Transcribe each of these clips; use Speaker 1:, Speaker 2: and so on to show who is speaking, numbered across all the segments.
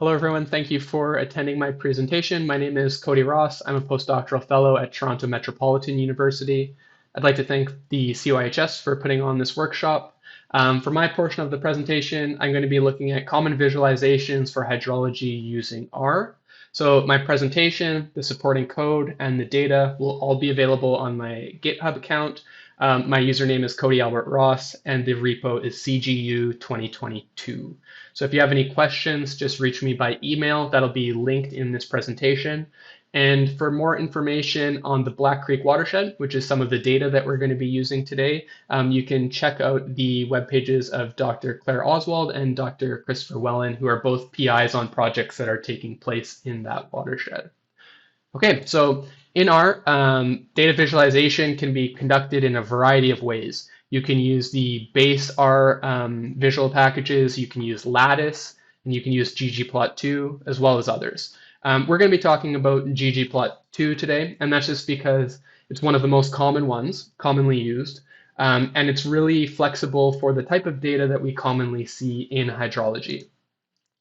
Speaker 1: Hello, everyone. Thank you for attending my presentation. My name is Cody Ross. I'm a postdoctoral fellow at Toronto Metropolitan University. I'd like to thank the CYHS for putting on this workshop. For my portion of the presentation, I'm going to be looking at common visualizations for hydrology using R. So my presentation, the supporting code, and the data will all be available on my GitHub account. My username is Cody Albert Ross, and the repo is CGU 2022. So if you have any questions, just reach me by email. That'll be linked in this presentation. And for more information on the Black Creek watershed, which is some of the data that we're going to be using today, you can check out the web pages of Dr. Claire Oswald and Dr. Christopher Wellen, who are both PIs on projects that are taking place in that watershed. Okay, so in R, data visualization can be conducted in a variety of ways. You can use the base R visual packages, you can use Lattice, and you can use ggplot2, as well as others. We're going to be talking about ggplot2 today, and that's just because it's one of the most common ones, commonly used, and it's really flexible for the type of data that we commonly see in hydrology.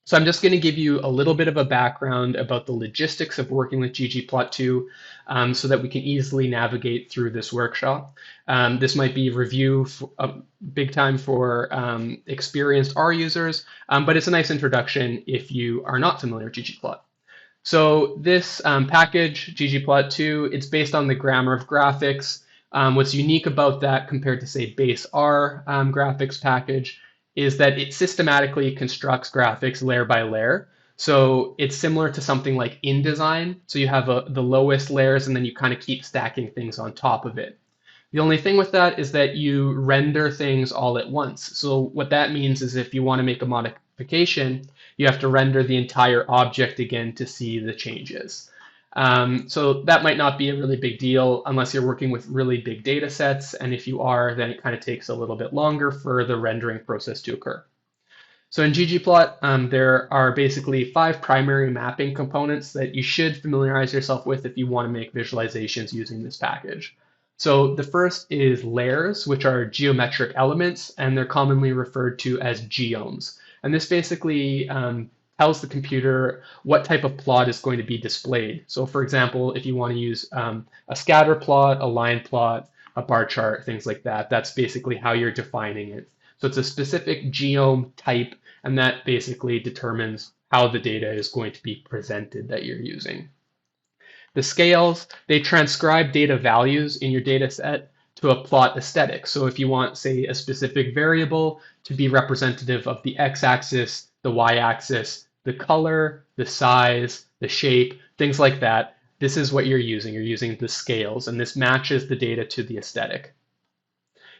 Speaker 1: So I'm just going to give you a little bit of a background about the logistics of working with ggplot2 so that we can easily navigate through this workshop. This might be review big time for experienced R users, but it's a nice introduction if you are not familiar with ggplot. So this package, ggplot2, it's based on the grammar of graphics. What's unique about that compared to, say, base R graphics package is that it systematically constructs graphics layer by layer. So it's similar to something like InDesign. So you have the lowest layers and then you kind of keep stacking things on top of it. The only thing with that is that you render things all at once. So what that means is if you want to make a modification, you have to render the entire object again to see the changes. So that might not be a really big deal unless you're working with really big data sets. And if you are, then it kind of takes a little bit longer for the rendering process to occur. So in ggplot, there are basically 5 primary mapping components that you should familiarize yourself with if you want to make visualizations using this package. So the first is layers, which are geometric elements, and they're commonly referred to as geomes. And this basically tells the computer what type of plot is going to be displayed. So for example, if you want to use a scatter plot, a line plot, a bar chart, things like that, that's basically how you're defining it. So it's a specific geome type, and that basically determines how the data is going to be presented that you're using. The scales, they transcribe data values in your data set to a plot aesthetic. So if you want, say, a specific variable to be representative of the x-axis, the y-axis, the color, the size, the shape, things like that, this is what you're using. You're using the scales, and this matches the data to the aesthetic.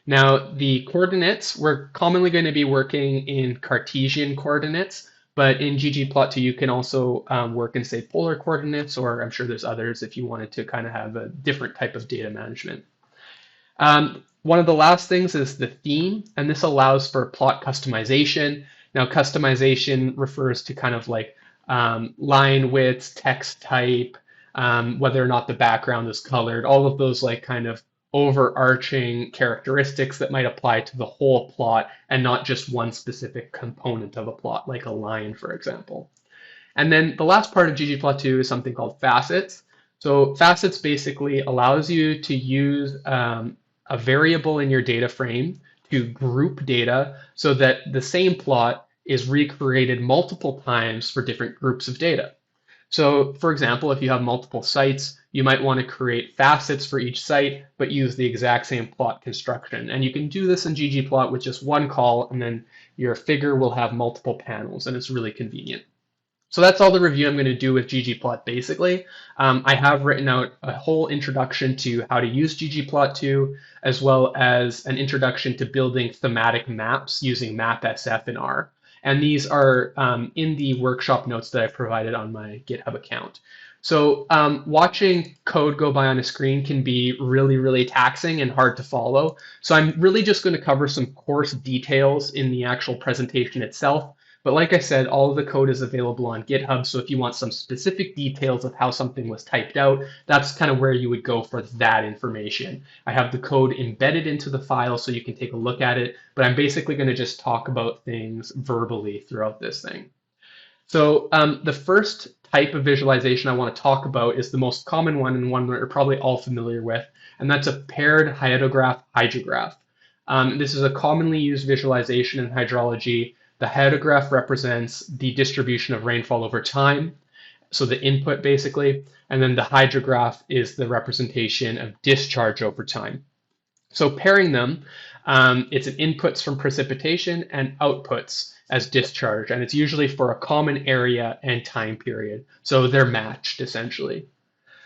Speaker 1: Now, the coordinates, we're commonly going to be working in Cartesian coordinates, but in ggplot2, you can also work in, say, polar coordinates, or I'm sure there's others if you wanted to kind of have a different type of data management. One of the last things is the theme, and this allows for plot customization. Now, customization refers to kind of like line width, text type, whether or not the background is colored, all of those like kind of overarching characteristics that might apply to the whole plot and not just one specific component of a plot, like a line, for example. And then the last part of ggplot2 is something called facets. So facets basically allows you to use a variable in your data frame to group data so that the same plot is recreated multiple times for different groups of data. So for example, if you have multiple sites, you might want to create facets for each site, but use the exact same plot construction. And you can do this in ggplot with just one call, and then your figure will have multiple panels, and it's really convenient. So that's all the review I'm going to do with ggplot basically. I have written out a whole introduction to how to use ggplot2, as well as an introduction to building thematic maps using mapsf in R. And these are in the workshop notes that I provided on my GitHub account. So watching code go by on a screen can be really, really taxing and hard to follow. So I'm really just going to cover some course details in the actual presentation itself. But like I said, all of the code is available on GitHub. So if you want some specific details of how something was typed out, that's kind of where you would go for that information. I have the code embedded into the file so you can take a look at it, but I'm basically going to just talk about things verbally throughout this thing. So the first type of visualization I want to talk about is the most common one and one we're probably all familiar with, and that's a paired hydrograph. This is a commonly used visualization in hydrology. The hydrograph represents the distribution of rainfall over time, so the input basically, and then the hydrograph is the representation of discharge over time. So pairing them, it's an inputs from precipitation and outputs as discharge, and it's usually for a common area and time period. So they're matched essentially.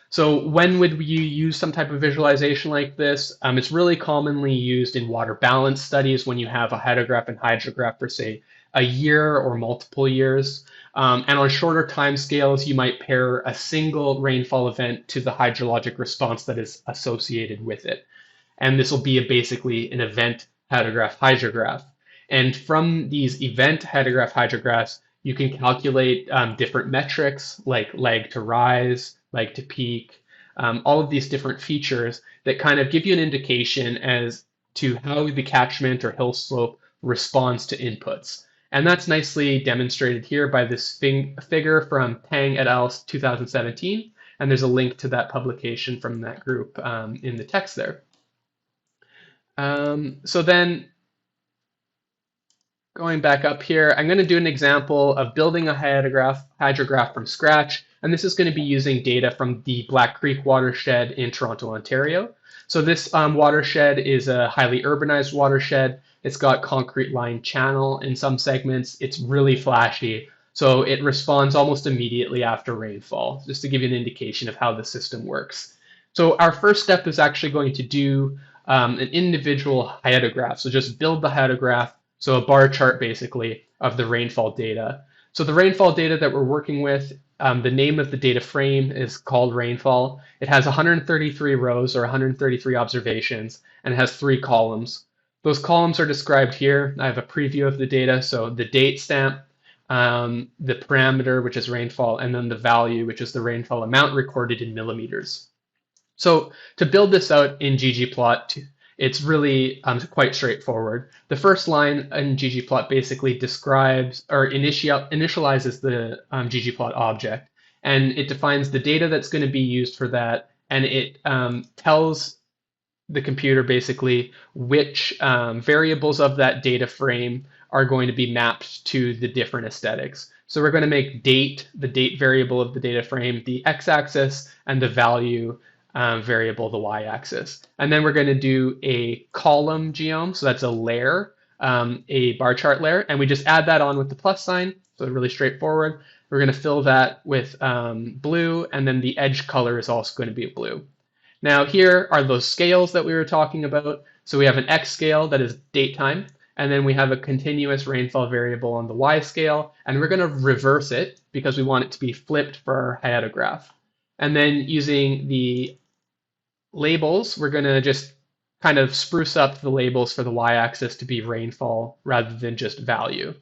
Speaker 1: So when would you use some type of visualization like this? It's really commonly used in water balance studies when you have a hydrograph and hydrograph for say a year or multiple years. And on shorter time scales, you might pair a single rainfall event to the hydrologic response that is associated with it. And this will be basically an event hydrograph. And from these event hydrographs, you can calculate different metrics like lag to rise, lag to peak, all of these different features that kind of give you an indication as to how the catchment or hill slope responds to inputs. And that's nicely demonstrated here by this figure from Tang et al. 2017. And there's a link to that publication from that group in the text there. So then going back up here, I'm going to do an example of building a hydrograph from scratch. And this is going to be using data from the Black Creek watershed in Toronto, Ontario. So this watershed is a highly urbanized watershed. It's got concrete lined channel in some segments. It's really flashy. So it responds almost immediately after rainfall, just to give you an indication of how the system works. So our first step is actually going to do an individual hydrograph. So just build the hydrograph, so a bar chart basically of the rainfall data. So the rainfall data that we're working with, the name of the data frame is called rainfall. It has 133 rows or 133 observations, and it has 3 columns. Those columns are described here. I have a preview of the data. So the date stamp, the parameter, which is rainfall, and then the value, which is the rainfall amount recorded in millimeters. So to build this out in ggplot, it's really quite straightforward. The first line in ggplot basically describes or initializes the ggplot object, and it defines the data that's going to be used for that, and it tells the computer basically which variables of that data frame are going to be mapped to the different aesthetics. So we're going to make date, the date variable of the data frame, the x-axis, and the value variable, the y-axis. And then we're going to do a column geom, so that's a layer, a bar chart layer, and we just add that on with the plus sign, so really straightforward. We're going to fill that with blue, and then the edge color is also going to be blue. Now here are those scales that we were talking about. So we have an x scale that is date time, and then we have a continuous rainfall variable on the y scale, and we're going to reverse it because we want it to be flipped for our hydrograph. And then using the labels, we're going to just kind of spruce up the labels for the y-axis to be rainfall rather than just value.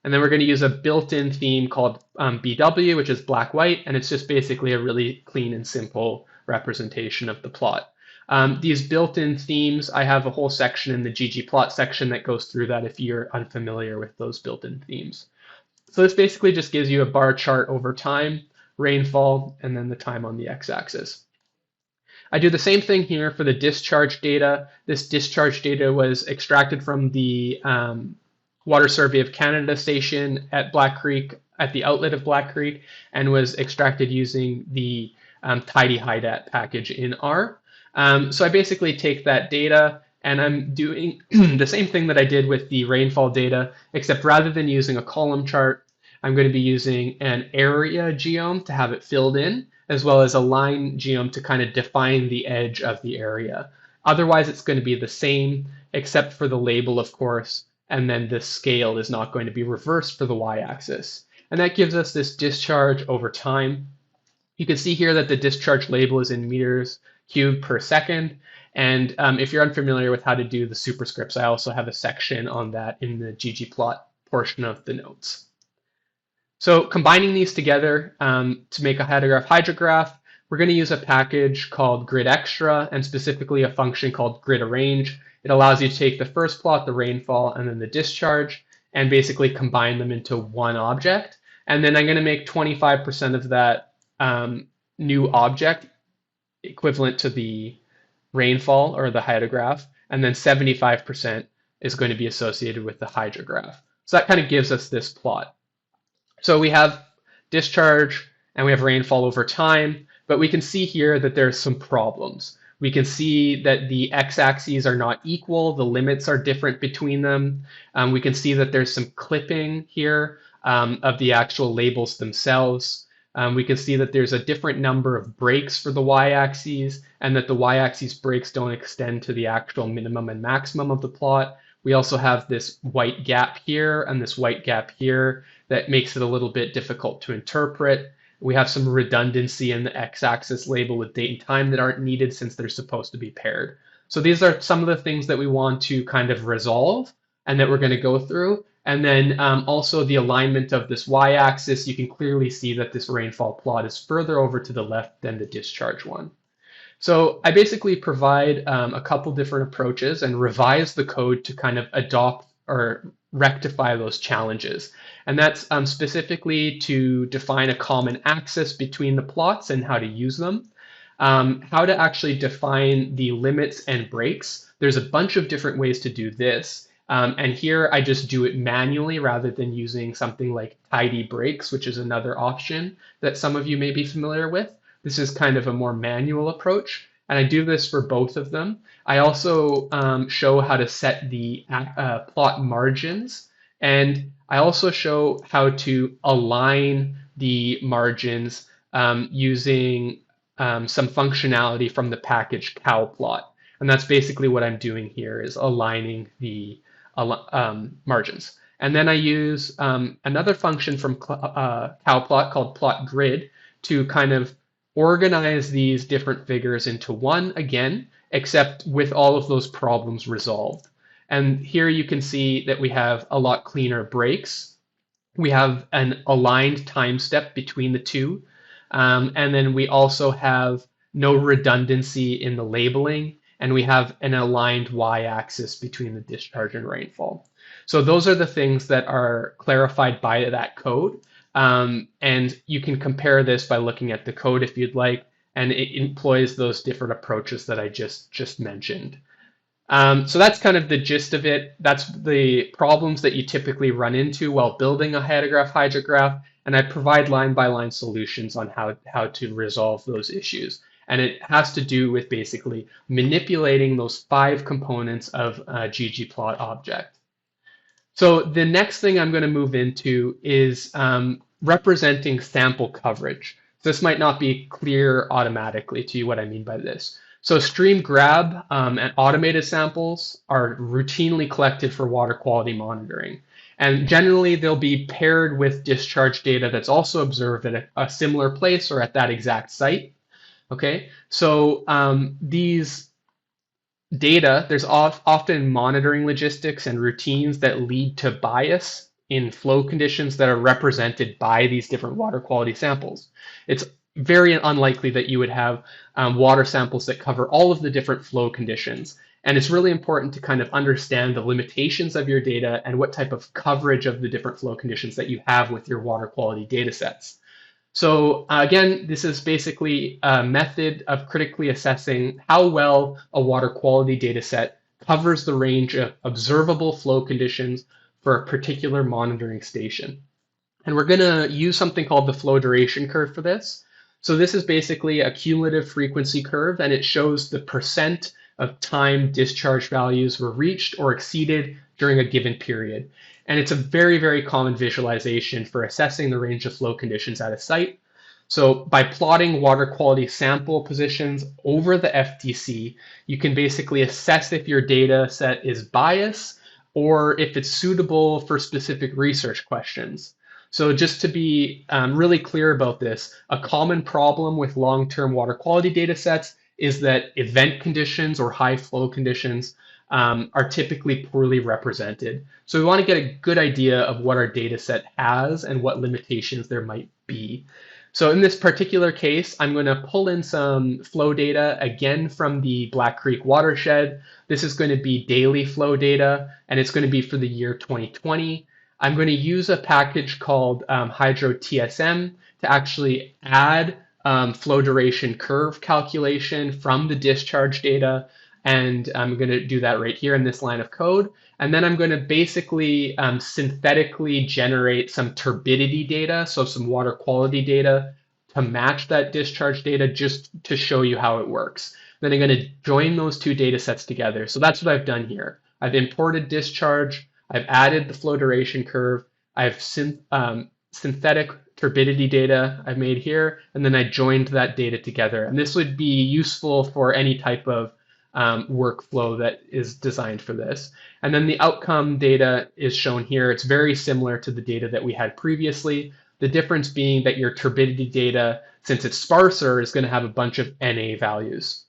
Speaker 1: And then we're going to use a built-in theme called BW, which is black-white, and it's just basically a really clean and simple representation of the plot. These built-in themes, I have a whole section in the ggplot section that goes through that if you're unfamiliar with those built-in themes. So this basically just gives you a bar chart over time, rainfall, and then the time on the x-axis. I do the same thing here for the discharge data. This discharge data was extracted from the Water Survey of Canada station at Black Creek, at the outlet of Black Creek, and was extracted using the tidyhydat package in R. So I basically take that data and I'm doing the same thing that I did with the rainfall data, except rather than using a column chart, I'm going to be using an area geom to have it filled in, as well as a line geom to kind of define the edge of the area. Otherwise, it's going to be the same, except for the label, of course, and then the scale is not going to be reversed for the y-axis. And that gives us this discharge over time. You can see here that the discharge label is in meters cubed per second. And if you're unfamiliar with how to do the superscripts, I also have a section on that in the ggplot portion of the notes. So combining these together to make a hydrograph, we're going to use a package called grid extra and specifically a function called grid arrange. It allows you to take the first plot, the rainfall, and then the discharge, and basically combine them into one object. And then I'm going to make 25% of that new object equivalent to the rainfall or the hydrograph, and then 75% is going to be associated with the hydrograph. So that kind of gives us this plot. So we have discharge and we have rainfall over time, but we can see here that there's some problems. We can see that the x-axes are not equal, the limits are different between them. We can see that there's some clipping here of the actual labels themselves. We can see that there's a different number of breaks for the y-axes and that the y-axis breaks don't extend to the actual minimum and maximum of the plot. We also have this white gap here and this white gap here that makes it a little bit difficult to interpret. We have some redundancy in the x-axis label with date and time that aren't needed since they're supposed to be paired. So these are some of the things that we want to kind of resolve and that we're going to go through. And then also the alignment of this y-axis, you can clearly see that this rainfall plot is further over to the left than the discharge one. So I basically provide a couple different approaches and revise the code to kind of adopt or rectify those challenges. And that's specifically to define a common axis between the plots and how to use them. How to actually define the limits and breaks. There's a bunch of different ways to do this. And here I just do it manually rather than using something like tidy breaks, which is another option that some of you may be familiar with. This is kind of a more manual approach, and I do this for both of them. I also show how to set the plot margins, and I also show how to align the margins using some functionality from the package cowplot. And that's basically what I'm doing here, is aligning the margins. And then I use another function from cowplot called plot grid to kind of organize these different figures into one again, except with all of those problems resolved. And here you can see that we have a lot cleaner breaks. We have an aligned time step between the two. And then we also have no redundancy in the labeling, and we have an aligned y-axis between the discharge and rainfall. So those are the things that are clarified by that code. And you can compare this by looking at the code if you'd like, and it employs those different approaches that I just mentioned. So that's kind of the gist of it. That's the problems that you typically run into while building a hydrograph, and I provide line-by-line solutions on how to resolve those issues. And it has to do with basically manipulating those 5 components of a ggplot object. So the next thing I'm going to move into is representing sample coverage. This might not be clear automatically to you what I mean by this. So stream grab and automated samples are routinely collected for water quality monitoring. And generally they'll be paired with discharge data that's also observed at a similar place or at that exact site. Okay, so these data, there's often monitoring logistics and routines that lead to bias in flow conditions that are represented by these different water quality samples. It's very unlikely that you would have water samples that cover all of the different flow conditions. And it's really important to kind of understand the limitations of your data and what type of coverage of the different flow conditions that you have with your water quality data sets. So again, this is basically a method of critically assessing how well a water quality data set covers the range of observable flow conditions for a particular monitoring station. And we're going to use something called the flow duration curve for this. So this is basically a cumulative frequency curve, and it shows the percent of time discharge values were reached or exceeded during a given period. And it's a very, very common visualization for assessing the range of flow conditions at a site. So by plotting water quality sample positions over the FTC, you can basically assess if your data set is biased or if it's suitable for specific research questions. So just to be really clear about this, a common problem with long-term water quality data sets is that event conditions or high flow conditions are typically poorly represented. So we want to get a good idea of what our data set has and what limitations there might be. So in this particular case, I'm going to pull in some flow data again from the Black Creek watershed. This is going to be daily flow data, and it's going to be for the year 2020. I'm going to use a package called HydroTSM to actually add flow duration curve calculation from the discharge data. And I'm going to do that right here in this line of code. And then I'm going to basically synthetically generate some turbidity data, so some water quality data to match that discharge data just to show you how it works. Then I'm going to join those two data sets together. So that's what I've done here. I've imported discharge, I've added the flow duration curve, I've synthetic turbidity data I've made here, and then I joined that data together. And this would be useful for any type of workflow that is designed for this. And then the outcome data is shown here. It's very similar to the data that we had previously. The difference being that your turbidity data, since it's sparser, is going to have a bunch of NA values.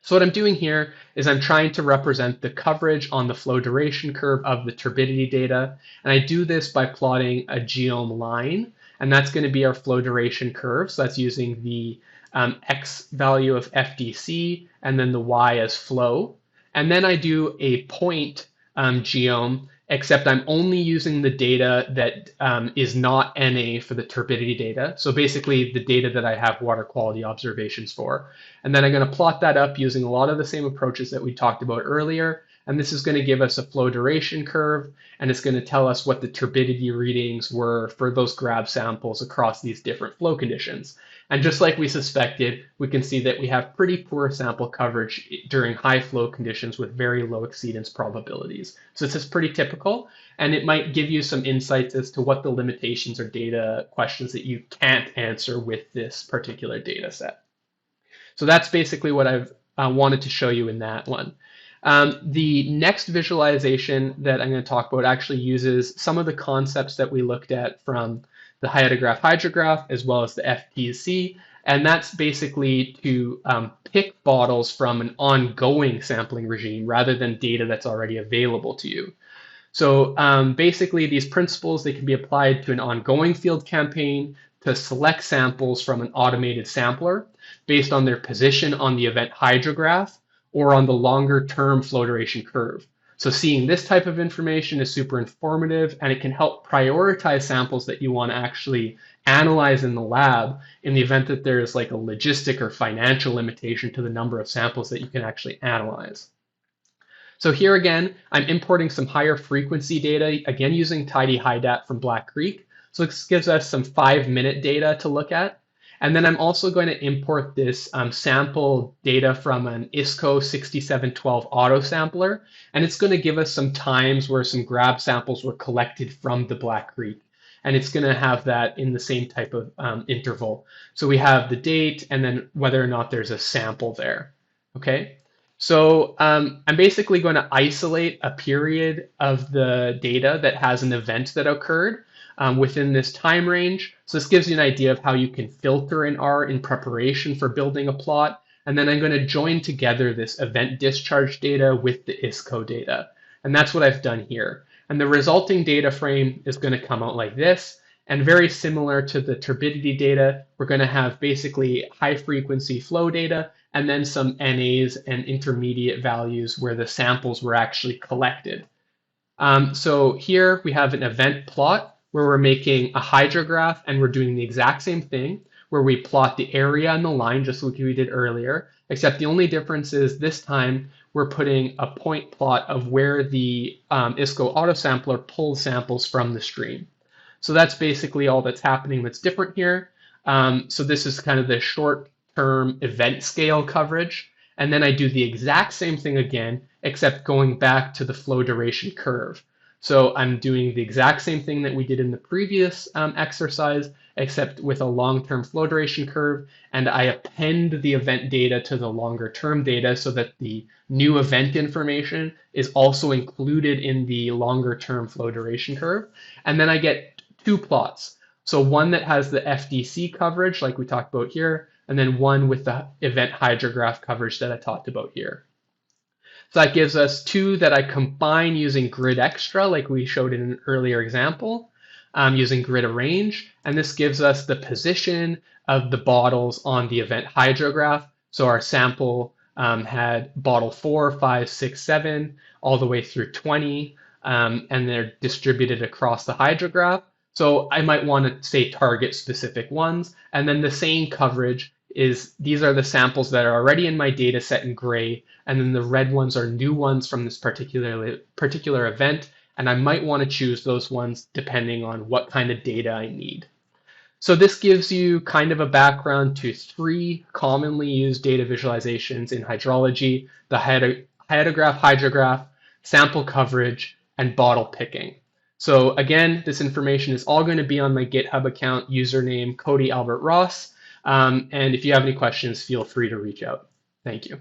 Speaker 1: So what I'm doing here is I'm trying to represent the coverage on the flow duration curve of the turbidity data. And I do this by plotting a geom line. And that's going to be our flow duration curve. So that's using the X value of FDC and then the Y as flow. And then I do a point geom, except I'm only using the data that is not NA for the turbidity data. So basically the data that I have water quality observations for. And then I'm going to plot that up using a lot of the same approaches that we talked about earlier. And this is going to give us a flow duration curve, and it's going to tell us what the turbidity readings were for those grab samples across these different flow conditions. And just like we suspected, we can see that we have pretty poor sample coverage during high flow conditions with very low exceedance probabilities. So this is pretty typical, and it might give you some insights as to what the limitations or data questions that you can't answer with this particular data set. So that's basically what I've wanted to show you in that one. The next visualization that I'm going to talk about actually uses some of the concepts that we looked at from the hydrograph as well as the FPC, and that's basically to pick bottles from an ongoing sampling regime rather than data that's already available to you. So basically these principles, they can be applied to an ongoing field campaign to select samples from an automated sampler based on their position on the event hydrograph or on the longer term flow duration curve. So seeing this type of information is super informative, and it can help prioritize samples that you want to actually analyze in the lab in the event that there's like a logistic or financial limitation to the number of samples that you can actually analyze. So here again, I'm importing some higher frequency data, again using tidyhydat from Black Creek. So this gives us some 5-minute data to look at. And then I'm also going to import this sample data from an ISCO 6712 auto sampler. And it's going to give us some times where some grab samples were collected from the Black Creek. And it's going to have that in the same type of interval. So we have the date and then whether or not there's a sample there. Okay. So I'm basically going to isolate a period of the data that has an event that occurred within this time range. So this gives you an idea of how you can filter in R in preparation for building a plot. And then I'm going to join together this event discharge data with the ISCO data. And that's what I've done here. And the resulting data frame is going to come out like this. And very similar to the turbidity data, we're going to have basically high frequency flow data and then some NAs and intermediate values where the samples were actually collected. So here we have an event plot where we're making a hydrograph, and we're doing the exact same thing where we plot the area and the line just like we did earlier, except the only difference is this time we're putting a point plot of where the ISCO autosampler pulls samples from the stream. So that's basically all that's happening that's different here. So this is kind of the short-term event scale coverage. And then I do the exact same thing again, except going back to the flow duration curve. So I'm doing the exact same thing that we did in the previous exercise, except with a long-term flow duration curve, and I append the event data to the longer-term data so that the new event information is also included in the longer-term flow duration curve. And then I get two plots. So one that has the FDC coverage, like we talked about here, and then one with the event hydrograph coverage that I talked about here. So that gives us two that I combine using grid extra, like we showed in an earlier example, using grid arrange. And this gives us the position of the bottles on the event hydrograph. So our sample had bottle 4, 5, 6, 7, all the way through 20. and they're distributed across the hydrograph. So I might want to say target specific ones. And then the same coverage is these are the samples that are already in my data set in gray, and then the red ones are new ones from this particular event, and I might want to choose those ones depending on what kind of data I need. So this gives you kind of a background to three commonly used data visualizations in hydrology: the hyetograph, hydrograph, sample coverage, and bottle picking. So again, this information is all going to be on my GitHub account, username Cody Albert Ross. And if you have any questions, feel free to reach out. Thank you.